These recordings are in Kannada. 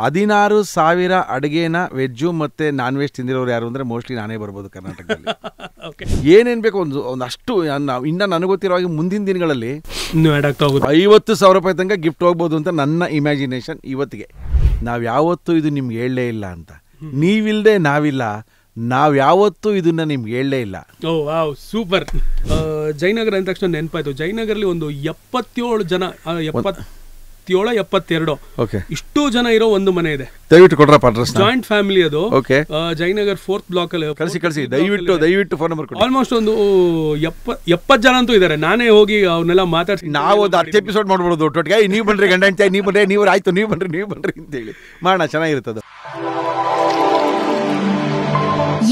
16,000 ಅಡುಗೆನ ವೆಜ್ಜು ಮತ್ತು ನಾನ್ ವೆಜ್ ತಿಂದಿರೋರು ಯಾರು ಅಂದರೆ ಮೋಸ್ಟ್ಲಿ ನಾನೇ ಬರ್ಬೋದು ಕರ್ನಾಟಕದಲ್ಲಿ. ಏನೇನು ಬೇಕು ಒಂದಷ್ಟು ಇನ್ನು ನನಗೆ ಗೊತ್ತಿರೋ ಹಾಗೆ ಮುಂದಿನ ದಿನಗಳಲ್ಲಿ 50,000 ರೂಪಾಯಿ ತನಕ ಗಿಫ್ಟ್ ಹೋಗ್ಬೋದು ಅಂತ ನನ್ನ ಇಮ್ಯಾಜಿನೇಷನ್ ಇವತ್ತಿಗೆ. ನಾವು ಯಾವತ್ತೂ ಇದು ನಿಮ್ಗೆ ಹೇಳಲೇ ಇಲ್ಲ ಅಂತ, ನೀವಿಲ್ಲದೆ ನಾವಿಲ್ಲ, ನಾವು ಯಾವತ್ತೂ ಇದನ್ನ ನಿಮ್ಗೆ ಹೇಳಲೇ ಇಲ್ಲ. ಓ ವಾವ್, ಸೂಪರ್. ಜಯನಗರ ಅಂದ ತಕ್ಷಣ ನೆನಪಾಯ್ತು, ಜಯನಗರಲ್ಲಿ ಒಂದು 77 ಜನ, 72 ಇಷ್ಟು ಜನ ಇರೋ ಒಂದು ಮನೆ ಇದೆ. ದಯವಿಟ್ಟು ಕೊಡ್ರಪ್ಪ ಅಡ್ರೆಸ್. ಜಾಯಿಂಟ್ ಫ್ಯಾಮಿಲಿ ಅದು. ಜಯನಗರ್ 4th ಬ್ಲಾಕ್ ಅಲ್ಲಿ ಕಳಿಸಿ ದಯವಿಟ್ಟು ಫೋನ್ ನಂಬರ್ ಕೊಡಿ. ಆಲ್ಮೋಸ್ಟ್ ಒಂದು 70 ಜನ ಅಂತೂ ಇದ್ದಾರೆ. ನಾನೇ ಹೋಗಿ ಅವನ್ನೆಲ್ಲ ಮಾತಾಡ್ಸಿ, ನಾವು ಒಂದು 10 ಎಪಿಸೋಡ್ ಮಾಡ್ಬಿಡೋದು ಒಟ್ಟೊಟ್ಟಿಗೆ. ನೀವು ಬನ್ರಿ ಗಂಡ ಅಂತ, ನೀವು ಬನ್ರಿ, ನೀವು ಆಯ್ತು, ನೀವು ಬನ್ರಿ ಅಂತೇಳಿ ಮಾಡೋಣ, ಚೆನ್ನಾಗಿರ್ತದೆ.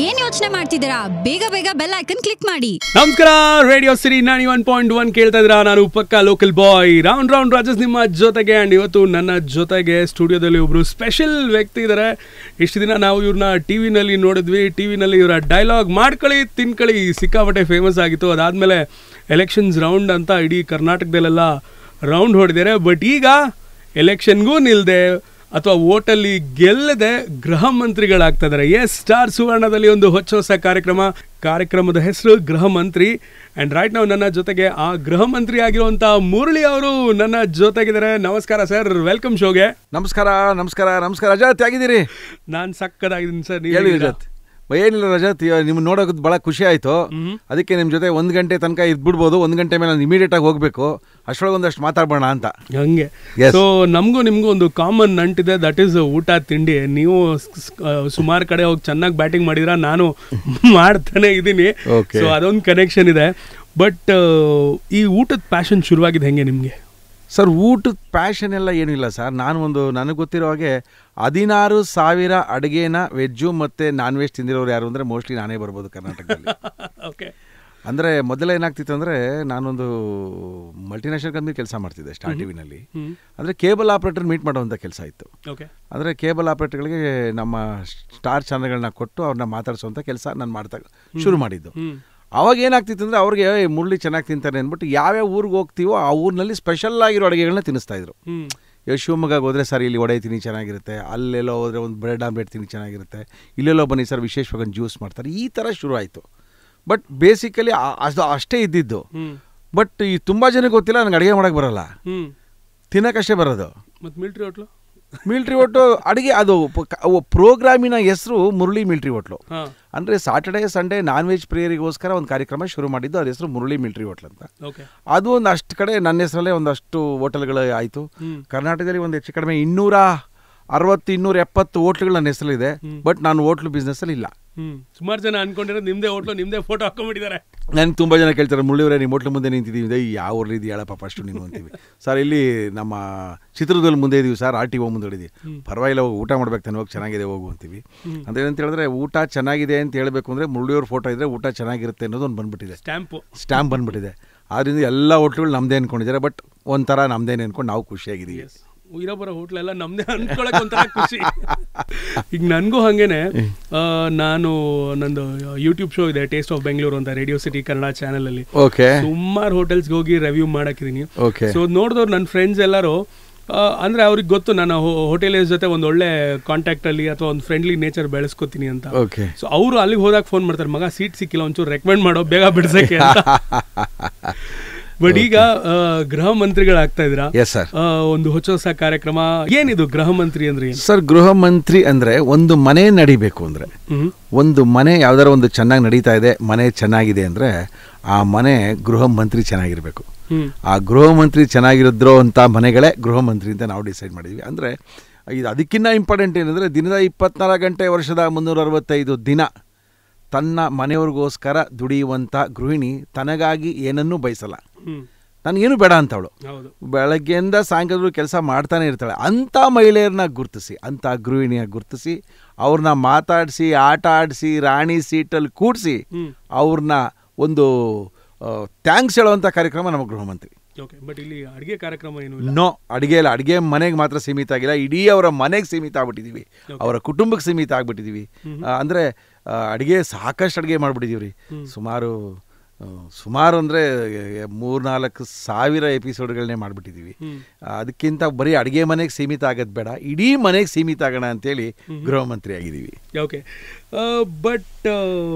ಏನ್ ಯೋಚನೆ ಮಾಡ್ತಿದ್ದೀರಾ? ಬೇಗ ಬೆಲ್ ಐಕನ್ ಕ್ಲಿಕ್ ಮಾಡಿ. ನಮಸ್ಕಾರ, ರೇಡಿಯೋ ಸಿರಿ 91.1 ಕೇಳ್ತಾ ಇದ್ದೀರಾ. ನಾನು ಪಕ್ಕಾ ಲೋಕಲ್ ಬಾಯ್ ರೌಂಡ್ ರಾಜಸ್ ನಿಮ್ಮ ಜೊತೆಗೆ. ಅಂಡ್ ಇವತ್ತು ನನ್ನ ಜೊತೆಗೆ ಸ್ಟುಡಿಯೋದಲ್ಲಿ ಒಬ್ರು ಸ್ಪೆಷಲ್ ವ್ಯಕ್ತಿ ಇದ್ದಾರೆ. ಇಷ್ಟು ದಿನ ನಾವು ಇವ್ರನ್ನ ಟಿವಿನಲ್ಲಿ ನೋಡಿದ್ವಿ. ಟಿವಿನಲ್ಲಿ ಇವರ ಡೈಲಾಗ್ ಮಾಡ್ಕೊಳ್ಳಿ ತಿನ್ಕೊಳ್ಳಿ ಸಿಕ್ಕಾಪಟ್ಟೆ ಫೇಮಸ್ ಆಗಿತ್ತು. ಅದಾದ್ಮೇಲೆ ಎಲೆಕ್ಷನ್ಸ್ ರೌಂಡ್ ಅಂತ ಇಡೀ ಕರ್ನಾಟಕದಲ್ಲೆಲ್ಲ ರೌಂಡ್ ಹೊಡೆದಿದ್ದಾರೆ. ಬಟ್ ಈಗ ಎಲೆಕ್ಷನ್ಗೂ ನಿಲ್ದೆ ಅಥವಾ ಓಟಲ್ಲಿ ಗೆಲ್ಲದೆ ಗೃಹ ಮಂತ್ರಿಗಳಾಗ್ತಾ ಇದ್ದಾರೆ. ಸ್ಟಾರ್ ಸುವರ್ಣದಲ್ಲಿ ಒಂದು ಹೊಸ ಕಾರ್ಯಕ್ರಮದ ಹೆಸರು ಗೃಹ ಮಂತ್ರಿ. ಅಂಡ್ ರೈಟ್ ನಾವು ನನ್ನ ಜೊತೆಗೆ ಆ ಗೃಹ ಮಂತ್ರಿ ಆಗಿರುವಂತ ಮುರಳಿ ಅವರು ನನ್ನ ಜೊತೆಗಿದ್ದಾರೆ. ನಮಸ್ಕಾರ ಸರ್, ವೆಲ್ಕಮ್ ಶೋಗೆ. ನಮಸ್ಕಾರ ರಜತ್, ಹೇಗಿದ್ದೀರಿ? ನಾನು ಸಕ್ಕದಾಗಿದ್ದೀನಿ ಸರ್. ಹೇಳಿ ರಜತ್. ಏನಿಲ್ಲ ರಜತ್, ನಿಮ್ಮ ನೋಡೋಕೆ ಭಾಳ ಖುಷಿ ಆಯಿತು. ಅದಕ್ಕೆ ನಿಮ್ಮ ಜೊತೆ 1 ಗಂಟೆ ತನಕ ಇದ್ಬಿಡ್ಬೋದು. 1 ಗಂಟೆ ಮೇಲೆ ನಾನು ಇಮಿಡಿಯೇಟ್ ಆಗಿ ಹೋಗಬೇಕು. ಅಷ್ಟರೊಳಗೆ ಒಂದಷ್ಟು ಮಾತಾಡೋಣ ಅಂತ. ಹಂಗೆ. ಸೊ ನಮಗೂ ನಿಮಗೂ ಒಂದು ಕಾಮನ್ ನಂಟಿದೆ, ದಟ್ ಈಸ್ ಊಟ ತಿಂಡಿ. ನೀವು ಸುಮಾರು ಕಡೆ ಹೋಗಿ ಚೆನ್ನಾಗಿ ಬ್ಯಾಟಿಂಗ್ ಮಾಡಿದ್ರ, ನಾನು ಮಾಡ್ತಾನೆ ಇದ್ದೀನಿ. ಸೊ ಅದೊಂದು ಕನೆಕ್ಷನ್ ಇದೆ. ಬಟ್ ಈ ಊಟದ ಪ್ಯಾಷನ್ ಶುರುವಾಗಿದೆ ಹೆಂಗೆ ನಿಮಗೆ? ಸರ್, ಊಟದ ಪ್ಯಾಷನ್ ಎಲ್ಲ ಏನಿಲ್ಲ ಸರ್. ನನಗೆ ಗೊತ್ತಿರೋ ಹಾಗೆ 16,000 ಅಡುಗೆನ ವೆಜ್ಜು ಮತ್ತು ನಾನ್ ವೆಜ್ ತಿಂದಿರೋರು ಯಾರು ಅಂದರೆ ಮೋಸ್ಟ್ಲಿ ನಾನೇ ಬರ್ಬೋದು ಕರ್ನಾಟಕದಲ್ಲಿ. ಅಂದರೆ ಮೊದಲ ಏನಾಗ್ತಿತ್ತು ಅಂದರೆ, ನಾನೊಂದು ಮಲ್ಟಿನ್ಯಾಷನಲ್ ಕಂಪ್ನಿ ಕೆಲಸ ಮಾಡ್ತಿದ್ದೆ ಸ್ಟಾರ್ ಟಿವಿನಲ್ಲಿ. ಅಂದರೆ ಕೇಬಲ್ ಆಪ್ರೇಟರ್ ಮೀಟ್ ಮಾಡುವಂಥ ಕೆಲಸ ಇತ್ತು. ಅಂದರೆ ಕೇಬಲ್ ಆಪ್ರೇಟರ್ಗಳಿಗೆ ನಮ್ಮ ಸ್ಟಾರ್ ಚಾನಲ್ಗಳನ್ನ ಕೊಟ್ಟು ಅವ್ರನ್ನ ಮಾತಾಡಿಸುವಂಥ ಕೆಲಸ ನಾನು ಮಾಡ್ತಾ ಶುರು ಮಾಡಿದ್ದು. ಅವಾಗ ಏನಾಗ್ತಿತ್ತು ಅಂದರೆ, ಅವ್ರಿಗೆ ಮುರಳಿ ಚೆನ್ನಾಗಿ ತಿಂತಾರೆ ಅಂದ್ಬಿಟ್ಟು ಯಾವ್ಯಾವ ಊರಿಗೆ ಹೋಗ್ತೀವೋ ಆ ಊರಿನಲ್ಲಿ ಸ್ಪೆಷಲ್ ಆಗಿರೋ ಅಡುಗೆಗಳನ್ನ ತಿನ್ನಿಸ್ತಾಯಿದ್ರು. ಶಿವಮೊಗ್ಗಗೆ ಹೋದರೆ ಸರ್ ಇಲ್ಲಿ ವಡೆ ತಿನ್ನಿ ಚೆನ್ನಾಗಿರುತ್ತೆ, ಅಲ್ಲೆಲ್ಲೋ ಹೋದರೆ ಒಂದು ಬ್ರೆಡ್ ಆಮ್ಲೆಟ್ ತಿನ್ನಿ ಚೆನ್ನಾಗಿರುತ್ತೆ, ಇಲ್ಲೆಲ್ಲೋ ಬನ್ನಿ ಸರ್ ವಿಶೇಷವಾಗಿ ಜ್ಯೂಸ್ ಮಾಡ್ತಾರೆ. ಈ ಥರ ಶುರು ಆಯಿತು. ಬಟ್ ಬೇಸಿಕಲಿ ಅಷ್ಟೇ ಇದ್ದಿದ್ದು. ಬಟ್ ಈ ತುಂಬ ಜನಕ್ಕೆ ಗೊತ್ತಿಲ್ಲ, ನನಗೆ ಅಡುಗೆ ಮಾಡೋಕ್ಕೆ ಬರೋಲ್ಲ, ತಿನ್ನೋಕ್ಕಷ್ಟೇ ಬರೋದು. ಮತ್ತು ಮಿಲ್ಟ್ರಿ ಹೋಟ್ಲು ಅಡುಗೆ, ಅದು ಪ್ರೋಗ್ರಾಮಿನ ಹೆಸರು ಮುರಳಿ ಮಿಲ್ಟ್ರಿ ಹೋಟ್ಲು. ಅಂದರೆ ಸಾಟರ್ಡೇ ಸಂಡೇ ನಾನ್ ವೆಜ್ ಪ್ರಿಯರಿಗೋಸ್ಕರ ಒಂದು ಕಾರ್ಯಕ್ರಮ ಶುರು ಮಾಡಿದ್ದು. ಅದ್ರ ಹೆಸರು ಮುರಳಿ ಮಿಲ್ಟ್ರಿ ಹೋಟ್ಲ್ ಅಂತ. ಅದು ಒಂದು ಅಷ್ಟು ಕಡೆ ನನ್ನ ಹೆಸರಲ್ಲೇ ಒಂದಷ್ಟು ಹೋಟೆಲ್ಗಳು ಆಯಿತು. ಕರ್ನಾಟಕದಲ್ಲಿ ಒಂದು ಹೆಚ್ಚು ಕಡಿಮೆ 260-270 ಹೋಟ್ಲುಗಳು ನನ್ನ ಹೆಸರಲ್ಲಿದೆ. ಬಟ್ ನಾನು ಹೋಟ್ಲು ಬಿಸ್ನೆಸ್ಸಲ್ಲಿ ಇಲ್ಲ. ಸುಮಾರು ಜನ ಅನ್ಕೊಂಡಿರೋದು ನಿಮ್ಮದೇ ಹೋಟ್ಲು, ನಿಮ್ಮದೇ ಫೋಟೋ ಹಾಕೊಂಡ್ಬಿಟ್ಟಿದ್ದಾರೆ. ನನಗೆ ತುಂಬ ಜನ ಕೇಳ್ತಾರೆ, ಮುರಳಿಯವರೇ ನಿಮ್ಮ ಹೋಟ್ಲು ಮುಂದೆ ನಿಂತಿದ್ದೀವಿ. ಯಾವ ಊರಲ್ಲಿ ಇದೆಯಾ ಹೇಳಪ್ಪ ಫಸ್ಟು ನೀವು ಅಂತೀವಿ. ಸರ್ ಇಲ್ಲಿ ನಮ್ಮ ಚಿತ್ರದುರ್ಗದಲ್ಲಿ ಮುಂದೆ ಇದೀವಿ ಸರ್, RTO ಮುಂದೆ ಹಿಡಿದೀವಿ. ಪರವಾಗಿಲ್ಲ, ಹೋಗಿ ಊಟ ಮಾಡ್ಬೇಕು ತಾನೆ, ಹೋಗಿ ಚೆನ್ನಾಗಿದೆ ಹೋಗು ಅಂತೀವಿ. ಅದೇನಂತ ಹೇಳಿದ್ರೆ, ಊಟ ಚೆನ್ನಾಗಿದೆ ಅಂತ ಹೇಳಬೇಕು ಅಂದರೆ ಮುರಳಿಯವ್ರ ಫೋಟೋ ಇದ್ದರೆ ಊಟ ಚೆನ್ನಾಗಿರುತ್ತೆ ಅನ್ನೋದು ಒಂದು ಬಂದ್ಬಿಟ್ಟಿದೆ, ಸ್ಟ್ಯಾಂಪ್ ಬಂದ್ಬಿಟ್ಟಿದೆ. ಆದ್ದರಿಂದ ಎಲ್ಲ ಹೋಟ್ಲುಗಳು ನಮ್ಮದೇ ಅಂದ್ಕೊಂಡಿದ್ದಾರೆ. ಬಟ್ ಒಂಥರ ನಮ್ಮದೇನೆ ಅಂದ್ಕೊಂಡು ನಾವು ಖುಷಿಯಾಗಿದ್ದೀವಿ. ಇರೋ ಹೋಟ್ಲೆಲ್ಲ ನಮ್ದೇ ಅನ್ಕೊಳಕ್ ಒಂಥರ ಖುಷಿ. ಈಗ ನನಗೂ ಹಾಗೇನೆ, ನಾನು ನಂದು ಯೂಟ್ಯೂಬ್ ಶೋ ಇದೆ, ಟೇಸ್ಟ್ ಆಫ್ ಬೆಂಗಳೂರು ಅಂತ, ರೇಡಿಯೋ ಸಿಟಿ ಕನ್ನಡ ಚಾನಲ್ ಅಲ್ಲಿ ಸುಮಾರು ಹೋಟೆಲ್ಸ್ಗೆ ಹೋಗಿ ರಿವ್ಯೂ ಮಾಡಾಕಿದೀನಿ. ಸೊ ನೋಡಿದವ್ರು ನನ್ನ ಫ್ರೆಂಡ್ಸ್ ಎಲ್ಲರೂ, ಅಂದ್ರೆ ಅವ್ರಿಗೆ ಗೊತ್ತು ನಾನು ಹೋಟೆಲ್ ಜೊತೆ ಒಂದು ಒಳ್ಳೆ ಕಾಂಟ್ಯಾಕ್ಟ್ ಅಲ್ಲಿ ಅಥವಾ ಒಂದು ಫ್ರೆಂಡ್ಲಿ ನೇಚರ್ ಬೆಳೆಸ್ಕೊತೀನಿ ಅಂತ. ಸೊ ಅವರು ಅಲ್ಲಿಗೆ ಹೋದಾಗ ಫೋನ್ ಮಾಡ್ತಾರೆ, ಮಗ ಸೀಟ್ ಸಿಕ್ಕಿಲ್ಲ, ಒಂಚೂರು ರೆಕಮೆಂಡ್ ಮಾಡೋ, ಬೇಗ ಬಿಡ್ಸಕ್ಕೆ ಅಂತ. ಬಟ್ ಈಗ ಗೃಹ ಮಂತ್ರಿಗಳಾಗ್ತಾ ಇದ್ದೀರಾ, ಒಂದು ಹೊಸ ಕಾರ್ಯಕ್ರಮ. ಏನಿದು ಗೃಹ ಮಂತ್ರಿ ಅಂದ್ರೆ? ಸರ್, ಗೃಹ ಮಂತ್ರಿ ಅಂದ್ರೆ ಒಂದು ಮನೆ ನಡಿಬೇಕು ಅಂದ್ರೆ, ಒಂದು ಮನೆ ಯಾವ್ದಾರ ಒಂದು ಚೆನ್ನಾಗಿ ನಡೀತಾ ಇದೆ, ಮನೆ ಚೆನ್ನಾಗಿದೆ ಅಂದ್ರೆ ಆ ಮನೆ ಗೃಹ ಮಂತ್ರಿ ಚೆನ್ನಾಗಿರ್ಬೇಕು. ಆ ಗೃಹ ಮಂತ್ರಿ ಚೆನ್ನಾಗಿರಿದ್ರೋ ಅಂತ ಮನೆಗಳೇ ಗೃಹ ಮಂತ್ರಿ ಅಂತ ನಾವು ಡಿಸೈಡ್ ಮಾಡಿದ್ವಿ. ಅಂದರೆ ಇದು ಅದಕ್ಕಿಂತ ಇಂಪಾರ್ಟೆಂಟ್ ಏನಂದರೆ, ದಿನದ 24 ಗಂಟೆ ವರ್ಷದ 365 ದಿನ ತನ್ನ ಮನೆಯವ್ರಿಗೋಸ್ಕರ ದುಡಿಯುವಂಥ ಗೃಹಿಣಿ ತನಗಾಗಿ ಏನನ್ನೂ ಬಯಸಲ್ಲ. ನನಗೇನು ಬೇಡ ಅಂತವಳು, ಬೆಳಗ್ಗೆಯಿಂದ ಸಾಯಂಕಾಲ ಕೆಲಸ ಮಾಡ್ತಾನೆ ಇರ್ತಾಳೆ. ಅಂಥ ಮಹಿಳೆಯರನ್ನ ಗುರುತಿಸಿ, ಅಂಥ ಗೃಹಿಣಿಯಾಗಿ ಗುರುತಿಸಿ, ಅವ್ರನ್ನ ಮಾತಾಡಿಸಿ, ಆಟ ಆಡಿಸಿ, ರಾಣಿ ಸೀಟಲ್ಲಿ ಕೂಡಿಸಿ, ಅವ್ರನ್ನ ಒಂದು ಥ್ಯಾಂಕ್ಸ್ ಹೇಳುವಂಥ ಕಾರ್ಯಕ್ರಮ ನಮ್ಮ ಗೃಹ ಮಂತ್ರಿ. ಬಟ್ ಇಲ್ಲಿ ಅಡುಗೆ ಕಾರ್ಯಕ್ರಮ ಏನು? ನೋ, ಅಡುಗೆ ಇಲ್ಲ. ಅಡುಗೆ ಮನೆಗೆ ಮಾತ್ರ ಸೀಮಿತ ಆಗಿಲ್ಲ, ಇಡೀ ಅವರ ಮನೆಗೆ ಸೀಮಿತ ಆಗ್ಬಿಟ್ಟಿದ್ದೀವಿ, ಅವರ ಕುಟುಂಬಕ್ಕೆ ಸೀಮಿತ ಆಗ್ಬಿಟ್ಟಿದ್ದೀವಿ. ಅಂದರೆ ಅಡುಗೆ ಸಾಕಷ್ಟು ಅಡುಗೆ ಮಾಡಿಬಿಟ್ಟಿದ್ದೀವಿ ರೀ. ಸುಮಾರು ಸುಮಾರು ಅಂದರೆ 3-4 ಸಾವಿರ ಎಪಿಸೋಡ್ಗಳನ್ನೇ ಮಾಡಿಬಿಟ್ಟಿದ್ದೀವಿ. ಅದಕ್ಕಿಂತ ಬರೀ ಅಡುಗೆ ಮನೆಗೆ ಸೀಮಿತ ಆಗೋದು ಬೇಡ, ಇಡೀ ಮನೆಗೆ ಸೀಮಿತ ಆಗೋಣ ಅಂತೇಳಿ ಗೃಹ ಮಂತ್ರಿ ಆಗಿದ್ದೀವಿ. ಓಕೆ, ಬಟ್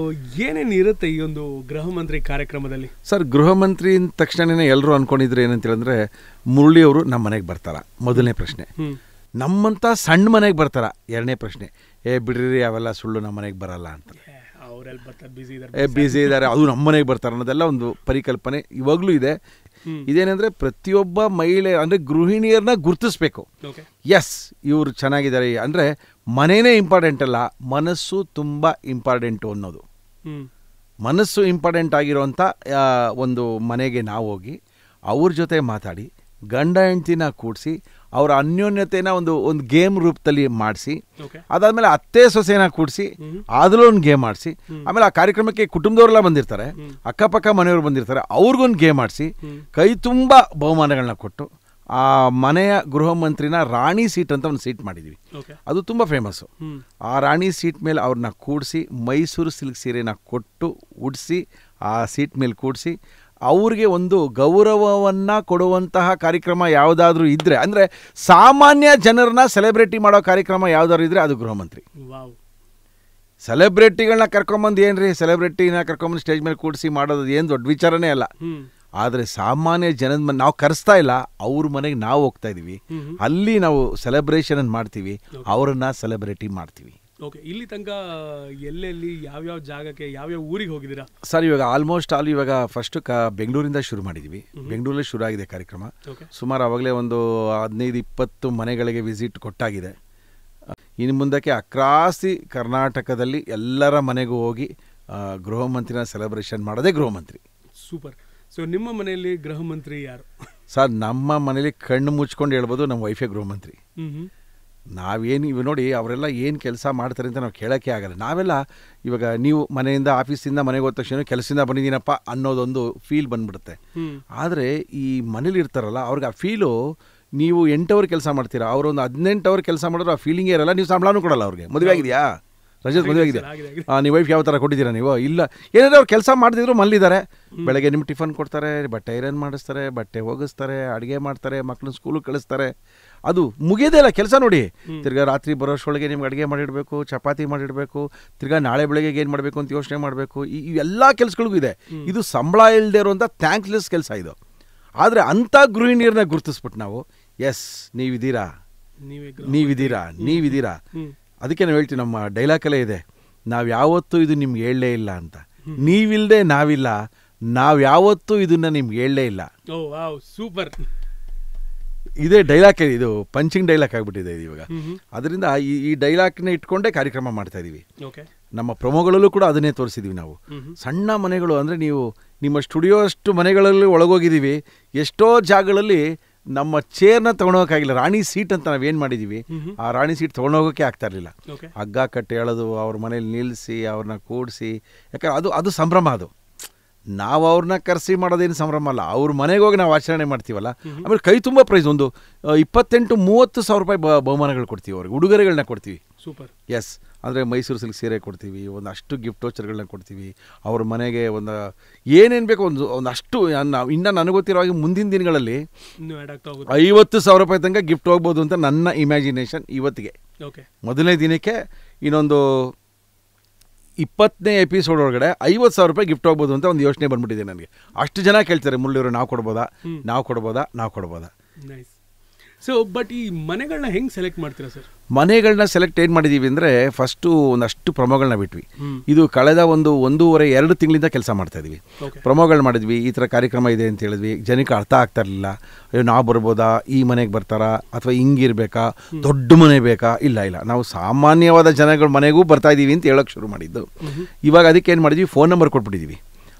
ಏನೇನು ಇರುತ್ತೆ ಈ ಒಂದು ಗೃಹ ಮಂತ್ರಿ ಕಾರ್ಯಕ್ರಮದಲ್ಲಿ? ಸರ್, ಗೃಹ ಮಂತ್ರಿ ಅಂದ ತಕ್ಷಣನೇ ಎಲ್ಲರೂ ಅಂದ್ಕೊಂಡಿದ್ರು ಏನಂತೇಳಿದ್ರೆ ಮುರಳಿ ಅವರು ನಮ್ಮ ಮನೆಗೆ ಬರ್ತಾರ, ಮೊದಲನೇ ಪ್ರಶ್ನೆ. ನಮ್ಮಂಥ ಸಣ್ಣ ಮನೆಗೆ ಬರ್ತಾರ, ಎರಡನೇ ಪ್ರಶ್ನೆ. ಬಿಡ್ರಿ ಅವೆಲ್ಲ ಸುಳ್ಳು, ನಮ್ಮ ಮನೆಗೆ ಬರಲ್ಲ ಅಂತ. ಬ್ಯುಸಿ ಇದ್ದಾರೆ, ಅದು ನಮ್ಮ ಮನೆಗೆ ಬರ್ತಾರೆ ಅನ್ನೋದೆಲ್ಲ ಒಂದು ಪರಿಕಲ್ಪನೆ ಇವಾಗಲೂ ಇದೆ. ಇದೇನೆಂದರೆ ಪ್ರತಿಯೊಬ್ಬ ಮಹಿಳೆ ಅಂದರೆ ಗೃಹಿಣಿಯರನ್ನ ಗುರುತಿಸ್ಬೇಕು. ಎಸ್, ಇವರು ಚೆನ್ನಾಗಿದ್ದಾರೆ ಅಂದರೆ ಮನೆಯೇ ಇಂಪಾರ್ಟೆಂಟ್ ಅಲ್ಲ, ಮನಸ್ಸು ತುಂಬ ಇಂಪಾರ್ಟೆಂಟು ಅನ್ನೋದು. ಮನಸ್ಸು ಇಂಪಾರ್ಟೆಂಟ್ ಆಗಿರೋಂಥ ಒಂದು ಮನೆಗೆ ನಾವು ಹೋಗಿ ಅವ್ರ ಜೊತೆ ಮಾತಾಡಿ ಗಂಡ ಹೆಂಡ್ತಿನ ಕೂಡಿಸಿ ಅವರ ಅನ್ಯೋನ್ಯತೆನ ಒಂದು ಗೇಮ್ ರೂಪದಲ್ಲಿ ಮಾಡಿಸಿ, ಅದಾದಮೇಲೆ ಅತ್ತೆ ಸೊಸೆನ ಕೂಡಿಸಿ ಅದರಲ್ಲೂ ಒಂದು ಗೇಮ್ ಮಾಡಿಸಿ, ಆಮೇಲೆ ಆ ಕಾರ್ಯಕ್ರಮಕ್ಕೆ ಕುಟುಂಬದವರೆಲ್ಲ ಬಂದಿರ್ತಾರೆ, ಅಕ್ಕಪಕ್ಕ ಮನೆಯವರು ಬಂದಿರ್ತಾರೆ, ಅವ್ರಿಗೊಂದು ಗೇಮ್ ಮಾಡಿಸಿ ಕೈ ತುಂಬ ಬಹುಮಾನಗಳನ್ನ ಕೊಟ್ಟು ಆ ಮನೆಯ ಗೃಹ ಮಂತ್ರಿನ ರಾಣಿ ಸೀಟ್ ಅಂತ ಒಂದು ಸೀಟ್ ಮಾಡಿದ್ದೀವಿ. ಅದು ತುಂಬ ಫೇಮಸ್ಸು. ಆ ರಾಣಿ ಸೀಟ್ ಮೇಲೆ ಅವ್ರನ್ನ ಕೂಡಿಸಿ ಮೈಸೂರು ಸಿಲ್ಕ್ ಸೀರೆನ ಕೊಟ್ಟು ಉಡಿಸಿ ಆ ಸೀಟ್ ಮೇಲೆ ಕೂಡಿಸಿ ಅವ್ರಿಗೆ ಒಂದು ಗೌರವವನ್ನು ಕೊಡುವಂತಹ ಕಾರ್ಯಕ್ರಮ ಯಾವುದಾದ್ರೂ ಇದ್ದರೆ, ಅಂದರೆ ಸಾಮಾನ್ಯ ಜನರನ್ನ ಸೆಲೆಬ್ರಿಟಿ ಮಾಡೋ ಕಾರ್ಯಕ್ರಮ ಯಾವುದಾದ್ರು ಇದ್ದರೆ ಅದು ಗೃಹ ಮಂತ್ರಿ. ಸೆಲೆಬ್ರಿಟಿಗಳನ್ನ ಕರ್ಕೊಂಬಂದು ಏನ್ರಿ ಸೆಲೆಬ್ರಿಟಿನ ಕರ್ಕೊಂಬಂದು ಸ್ಟೇಜ್ ಮೇಲೆ ಕೂಡಿಸಿ ಮಾಡೋದು ಏನು ದೊಡ್ಡ ವಿಚಾರನೇ ಅಲ್ಲ. ಆದರೆ ಸಾಮಾನ್ಯ ಜನದ ಮನೆ ನಾವು ಕರೆಸ್ತಾ ಇಲ್ಲ, ಅವ್ರ ಮನೆಗೆ ನಾವು ಹೋಗ್ತಾ ಇದ್ದೀವಿ, ಅಲ್ಲಿ ನಾವು ಸೆಲೆಬ್ರೇಷನ್ ಮಾಡ್ತೀವಿ, ಅವರನ್ನ ಸೆಲೆಬ್ರಿಟಿ ಮಾಡ್ತೀವಿ. ಓಕೆ, ಇಲ್ಲಿ ತನಕ ಎಲ್ಲೆಲ್ಲಿ ಯಾವ್ಯಾವ ಜಾಗಕ್ಕೆ ಯಾವ್ಯಾವ ಊರಿಗೆ ಹೋಗಿದ್ದೀರಾ ಸರ್? ಇವಾಗ ಆಲ್ಮೋಸ್ಟ್ ಆಲ್ ಇವಾಗ ಫಸ್ಟು ಬೆಂಗಳೂರಿಂದ ಶುರು ಮಾಡಿದ್ದೀವಿ. ಬೆಂಗಳೂರಲ್ಲಿ ಶುರು ಆಗಿದೆ ಕಾರ್ಯಕ್ರಮ. ಸುಮಾರು ಆವಾಗಲೇ ಒಂದು 15-20 ಮನೆಗಳಿಗೆ ವಿಸಿಟ್ ಕೊಟ್ಟಾಗಿದೆ. ಇನ್ನು ಮುಂದಕ್ಕೆ ಅಕ್ರಾಸಿ ಕರ್ನಾಟಕದಲ್ಲಿ ಎಲ್ಲರ ಮನೆಗೂ ಹೋಗಿ ಗೃಹ ಮಂತ್ರಿನ ಸೆಲೆಬ್ರೇಷನ್ ಮಾಡೋದೇ ಗೃಹ ಮಂತ್ರಿ. ಸೂಪರ್. ಸೊ ನಿಮ್ಮ ಮನೆಯಲ್ಲಿ ಗೃಹ ಮಂತ್ರಿ ಯಾರು? ಸರ್, ನಮ್ಮ ಮನೇಲಿ ಕಣ್ಣು ಮುಚ್ಕೊಂಡು ಹೇಳ್ಬೋದು, ನಮ್ಮ ವೈಫೇ ಗೃಹ ಮಂತ್ರಿ. ನಾವೇನು ಇವು ನೋಡಿ ಅವರೆಲ್ಲ ಏನು ಕೆಲಸ ಮಾಡ್ತಾರೆ ಅಂತ ನಾವು ಕೇಳೋಕ್ಕೆ ಆಗಲ್ಲ. ನಾವೆಲ್ಲ ಇವಾಗ ನೀವು ಮನೆಯಿಂದ ಆಫೀಸಿಂದ ಮನೆಗೆ ಹೋದ ತಕ್ಷಣ ಕೆಲಸದಿಂದ ಬಂದಿದ್ದೀನಪ್ಪ ಅನ್ನೋದೊಂದು ಫೀಲ್ ಬಂದ್ಬಿಡುತ್ತೆ. ಆದರೆ ಈ ಮನೇಲಿ ಇರ್ತಾರಲ್ಲ ಅವ್ರಿಗೆ ಆ ಫೀಲು, ನೀವು 8 ಅವರ್ ಕೆಲಸ ಮಾಡ್ತೀರಾ, ಅವರೊಂದು 18 ಅವರ್ ಕೆಲಸ ಮಾಡಿದ್ರು ಆ ಫೀಲಿಂಗೇ ಇರಲ್ಲ. ನೀವು ಸಂಬಳನೂ ಕೊಡಲ್ಲ ಅವ್ರಿಗೆ. ಮದುವೆ ಆಗಿದೆಯಾ ರಜತ್? ಮದುವೆ ಆಗಿದೆ. ನೀವು ವೈಫ್ ಯಾವ ಥರ ಕೊಟ್ಟಿದ್ದೀರಾ ನೀವು? ಇಲ್ಲ, ಏನಾದರೂ ಅವ್ರು ಕೆಲಸ ಮಾಡ್ತಿದ್ರು ಮಲ್ಲಿದ್ದಾರೆ. ಬೆಳಗ್ಗೆ ನಿಮ್ಮ ಟಿಫನ್ ಕೊಡ್ತಾರೆ, ಬಟ್ಟೆ ಐರನ್ ಮಾಡಿಸ್ತಾರೆ, ಬಟ್ಟೆ ಒಗಿಸ್ತಾರೆ, ಅಡುಗೆ ಮಾಡ್ತಾರೆ, ಮಕ್ಕಳನ್ನ ಸ್ಕೂಲಿಗೆ ಕಳಿಸ್ತಾರೆ. ಅದು ಮುಗಿಯೋದೇ ಇಲ್ಲ ಕೆಲಸ ನೋಡಿ. ತಿರ್ಗಾ ರಾತ್ರಿ ಬರೋಷ್ಟೊಳಗೆ ನಿಮ್ಗೆ ಅಡುಗೆ ಮಾಡಿಡಬೇಕು, ಚಪಾತಿ ಮಾಡಿಡಬೇಕು, ತಿರ್ಗಾ ನಾಳೆ ಬೆಳಗ್ಗೆಗೆ ಏನು ಮಾಡಬೇಕು ಅಂತ ಯೋಚನೆ ಮಾಡಬೇಕು. ಇವೆಲ್ಲ ಕೆಲಸಗಳಿಗೂ ಇದೆ. ಇದು ಸಂಬಳ ಇಲ್ಲದೆ ಇರುವಂಥ ಥ್ಯಾಂಕ್ಲೆಸ್ ಕೆಲಸ ಇದು. ಆದರೆ ಅಂಥ ಗೃಹಿಣಿಯರನ್ನ ಗುರುತಿಸ್ಬಿಟ್ಟು ನಾವು ಎಸ್ ನೀವಿದ್ದೀರಾ, ನೀವಿದ್ದೀರಾ. ಅದಕ್ಕೆ ನಾವು ಹೇಳ್ತೀವಿ, ನಮ್ಮ ಡೈಲಾಗಲ್ಲೇ ಇದೆ, ನಾವು ಯಾವತ್ತೂ ಇದು ನಿಮ್ಗೆ ಹೇಳಲೇ ಇಲ್ಲ ಅಂತ. ನೀವಿಲ್ಲದೆ ನಾವಿಲ್ಲ, ನಾವು ಯಾವತ್ತೂ ಇದನ್ನ ನಿಮ್ಗೆ ಹೇಳಲೇ ಇಲ್ಲ. ಸೂಪರ್. ಇದೇ ಡೈಲಾಗ್, ಇದು ಪಂಚಿಂಗ್ ಡೈಲಾಗ್ ಆಗಿಬಿಟ್ಟಿದೆ ಇದು ಇವಾಗ. ಅದರಿಂದ ಈ ಡೈಲಾಗ್ನ ಇಟ್ಕೊಂಡೇ ಕಾರ್ಯಕ್ರಮ ಮಾಡ್ತಾ ಇದೀವಿ. ನಮ್ಮ ಪ್ರೊಮೋಗಳಲ್ಲೂ ಕೂಡ ಅದನ್ನೇ ತೋರಿಸಿದೀವಿ ನಾವು. ಸಣ್ಣ ಮನೆಗಳು ಅಂದರೆ ನೀವು ನಿಮ್ಮ ಸ್ಟುಡಿಯೋ ಅಷ್ಟು ಮನೆಗಳಲ್ಲಿ ಒಳಗೋಗಿದ್ದೀವಿ. ಎಷ್ಟೋ ಜಾಗಗಳಲ್ಲಿ ನಮ್ಮ ಚೇರ್ನ ತೊಗೊಂಡೋಗೋಕ್ಕಾಗಿಲ್ಲ. ರಾಣಿ ಸೀಟ್ ಅಂತ ನಾವೇನು ಮಾಡಿದ್ದೀವಿ, ಆ ರಾಣಿ ಸೀಟ್ ತೊಗೊಂಡೋಗೋಕ್ಕೆ ಆಗ್ತಾ ಇರಲಿಲ್ಲ. ಹಗ್ಗ ಕಟ್ಟಿ ಎಳೆದು ಅವ್ರ ಮನೇಲಿ ನಿಲ್ಲಿಸಿ ಅವ್ರನ್ನ ಕೂಡಿಸಿ, ಯಾಕಂದ್ರೆ ಅದು ಸಂಭ್ರಮ. ಅದು ನಾವು ಅವ್ರನ್ನ ಕರೆಸಿ ಮಾಡೋದೇನು ಸಂಭ್ರಮ ಅಲ್ಲ, ಅವ್ರ ಮನೆಗೆ ಹೋಗಿ ನಾವು ಆಚರಣೆ ಮಾಡ್ತೀವಲ್ಲ. ಆಮೇಲೆ ಕೈ ತುಂಬ ಪ್ರೈಸ್, ಒಂದು 28-30 ಸಾವಿರ ರೂಪಾಯಿ ಬಹುಮಾನಗಳು ಕೊಡ್ತೀವಿ ಅವ್ರಿಗೆ, ಉಡುಗೊರೆಗಳನ್ನ ಕೊಡ್ತೀವಿ. ಸೂಪರ್. ಎಸ್, ಅಂದರೆ ಮೈಸೂರು ಸಿಲ್ಕ್ ಸೀರೆ ಕೊಡ್ತೀವಿ, ಒಂದಷ್ಟು ಗಿಫ್ಟ್ ವೋಚರ್ಗಳನ್ನ ಕೊಡ್ತೀವಿ. ಅವ್ರ ಮನೆಗೆ ಏನೇನು ಬೇಕು ಒಂದಷ್ಟು. ಇನ್ನು ನನಗೆ ಗೊತ್ತಿರೋ ಹಾಗೆ ಮುಂದಿನ ದಿನಗಳಲ್ಲಿ 50,000 ರೂಪಾಯಿ ತನಕ ಗಿಫ್ಟ್ ಹೋಗ್ಬೋದು ಅಂತ ನನ್ನ ಇಮ್ಯಾಜಿನೇಷನ್ ಇವತ್ತಿಗೆ. ಮೊದಲನೇ ದಿನಕ್ಕೆ ಇನ್ನೊಂದು 20ನೇ ಎಪಿಸೋಡ್ ಒಳಗಡೆ 50,000 ರೂಪಾಯಿ ಗಿಫ್ಟ್ ಹೋಗ್ಬೋದು ಅಂತ ಒಂದು ಯೋಚನೆ ಬಂದ್ಬಿಟ್ಟಿದೆ ನನಗೆ. ಅಷ್ಟು ಜನ ಕೇಳ್ತಾರೆ, ಮುರಳಿಯವರು ನಾವು ಕೊಡ್ಬೋದಾ. ನೈಸ್. ಸೊ ಬಟ್ ಈ ಮನೆಗಳನ್ನ ಹೆಂಗೆ ಸೆಲೆಕ್ಟ್ ಮಾಡ್ತೀರಾ ಸರ್? ಮನೆಗಳನ್ನ ಸೆಲೆಕ್ಟ್ ಏನು ಮಾಡಿದ್ದೀವಿ ಅಂದರೆ, ಫಸ್ಟು ಒಂದಷ್ಟು ಪ್ರೊಮೋಗಳನ್ನ ಬಿಟ್ವಿ. ಇದು ಕಳೆದ 1.5-2 ತಿಂಗಳಿಂದ ಕೆಲಸ ಮಾಡ್ತಾ ಇದ್ವಿ. ಪ್ರೊಮೋಗಳು ಮಾಡಿದ್ವಿ, ಈ ಥರ ಕಾರ್ಯಕ್ರಮ ಇದೆ ಅಂತ ಹೇಳಿದ್ವಿ. ಜನಕ್ಕೆ ಅರ್ಥ ಆಗ್ತಾ ಇರಲಿಲ್ಲ. ಅಯ್ಯೋ ನಾವು ಬರ್ಬೋದಾ, ಈ ಮನೆಗೆ ಬರ್ತಾರಾ, ಅಥವಾ ಹಿಂಗಿರ್ಬೇಕಾ, ದೊಡ್ಡ ಮನೆ ಬೇಕಾ? ಇಲ್ಲ, ನಾವು ಸಾಮಾನ್ಯವಾದ ಜನಗಳ ಮನೆಗೂ ಬರ್ತಾ ಇದ್ದೀವಿ ಅಂತ ಹೇಳೋಕ್ಕೆ ಶುರು ಮಾಡಿದ್ದು. ಇವಾಗ ಅದಕ್ಕೆ ಏನು ಮಾಡಿದ್ವಿ, ಫೋನ್ ನಂಬರ್ ಕೊಟ್ಬಿಟ್ಟಿದ್ದೀವಿ.